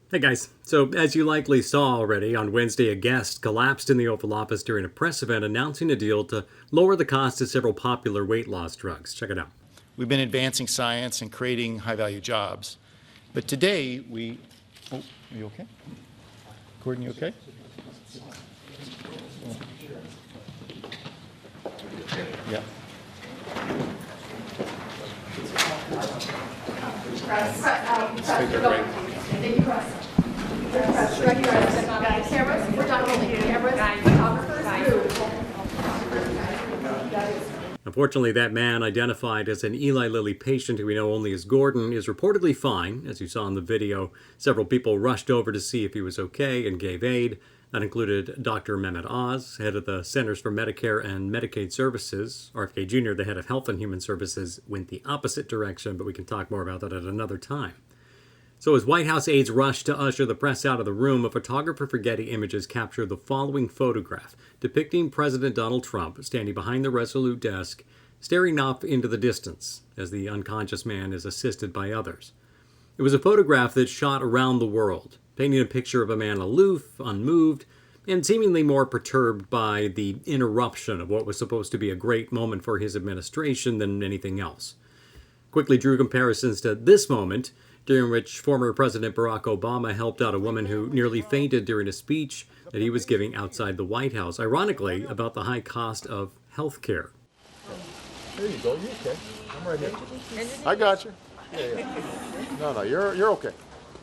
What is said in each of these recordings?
Hey guys, so as you likely saw already, on Wednesday a guest collapsed in the Oval Office during a press event announcing a deal to lower the cost of several popular weight loss drugs. Check it out. We've been advancing science and creating high-value jobs. But today are you okay? Gordon, you okay? Yeah. Let's take a break. Cameras, we're done holding cameras, photographers, Unfortunately, that man, identified as an Eli Lilly patient who we know only as Gordon, is reportedly fine. As you saw in the video, several people rushed over to see if he was okay and gave aid. That included Dr. Mehmet Oz, head of the Centers for Medicare and Medicaid Services. RFK Jr., the head of Health and Human Services, went the opposite direction, but we can talk more about that at another time. So as White House aides rushed to usher the press out of the room, a photographer for Getty Images captured the following photograph depicting President Donald Trump standing behind the Resolute desk, staring off into the distance as the unconscious man is assisted by others. It was a photograph that shot around the world, painting a picture of a man aloof, unmoved, and seemingly more perturbed by the interruption of what was supposed to be a great moment for his administration than anything else. Quickly drew comparisons to this moment, during which former President Barack Obama helped out a woman who nearly fainted during a speech that he was giving outside the White House, ironically about the high cost of health care. There you go. You okay? I'm right here. I got you. Yeah. No, you're okay.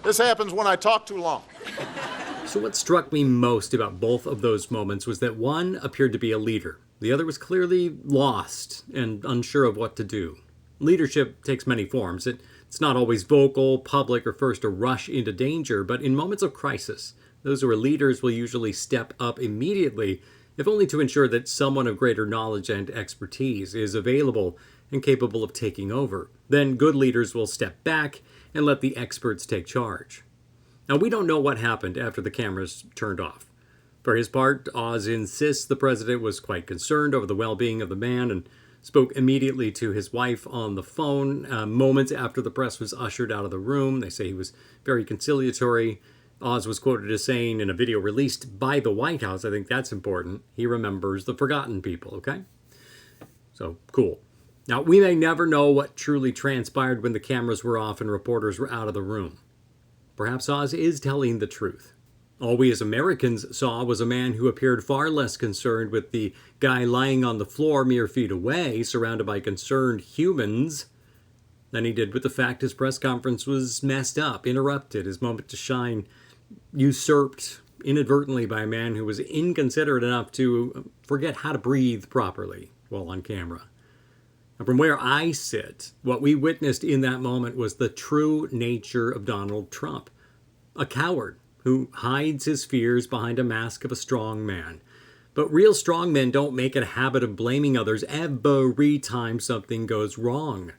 This happens when I talk too long. So what struck me most about both of those moments was that one appeared to be a leader. The other was clearly lost and unsure of what to do. Leadership takes many forms. It's not always vocal, public, or first to rush into danger, but in moments of crisis, those who are leaders will usually step up immediately, if only to ensure that someone of greater knowledge and expertise is available and capable of taking over. Then good leaders will step back and let the experts take charge. Now, we don't know what happened after the cameras turned off. For his part, Oz insists the president was quite concerned over the well-being of the man and spoke immediately to his wife on the phone moments after the press was ushered out of the room. They say he was very conciliatory. Oz was quoted as saying in a video released by the White House, I think that's important, he remembers the forgotten people, okay? So, cool. Now, we may never know what truly transpired when the cameras were off and reporters were out of the room. Perhaps Oz is telling the truth. All we as Americans saw was a man who appeared far less concerned with the guy lying on the floor mere feet away, surrounded by concerned humans, than he did with the fact his press conference was messed up, interrupted, his moment to shine usurped inadvertently by a man who was inconsiderate enough to forget how to breathe properly while on camera. And from where I sit, what we witnessed in that moment was the true nature of Donald Trump, a coward who hides his fears behind a mask of a strong man. But real strong men don't make it a habit of blaming others every time something goes wrong.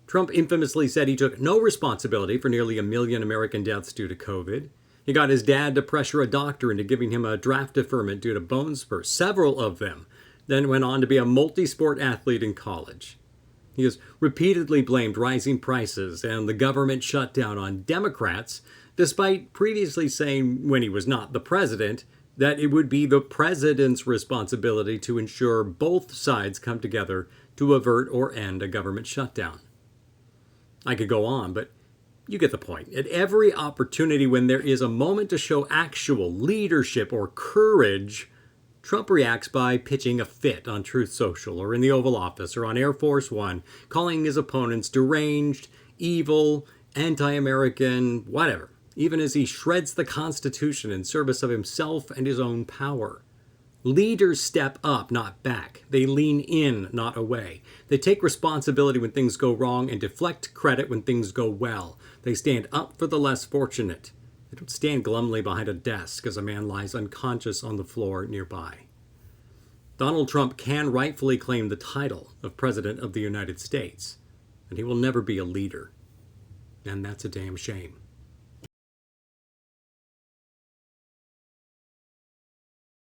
Trump infamously said he took no responsibility for nearly 1 million American deaths due to COVID. He got his dad to pressure a doctor into giving him a draft deferment due to bone spurs, several of them, then went on to be a multi-sport athlete in college. He has repeatedly blamed rising prices and the government shutdown on Democrats, despite previously saying, when he was not the president, that it would be the president's responsibility to ensure both sides come together to avert or end a government shutdown. I could go on, but you get the point. At every opportunity when there is a moment to show actual leadership or courage, Trump reacts by pitching a fit on Truth Social or in the Oval Office or on Air Force One, calling his opponents deranged, evil, anti-American, whatever, even as he shreds the Constitution in service of himself and his own power. Leaders step up, not back. They lean in, not away. They take responsibility when things go wrong and deflect credit when things go well. They stand up for the less fortunate. They don't stand glumly behind a desk as a man lies unconscious on the floor nearby. Donald Trump can rightfully claim the title of President of the United States, and he will never be a leader. And that's a damn shame.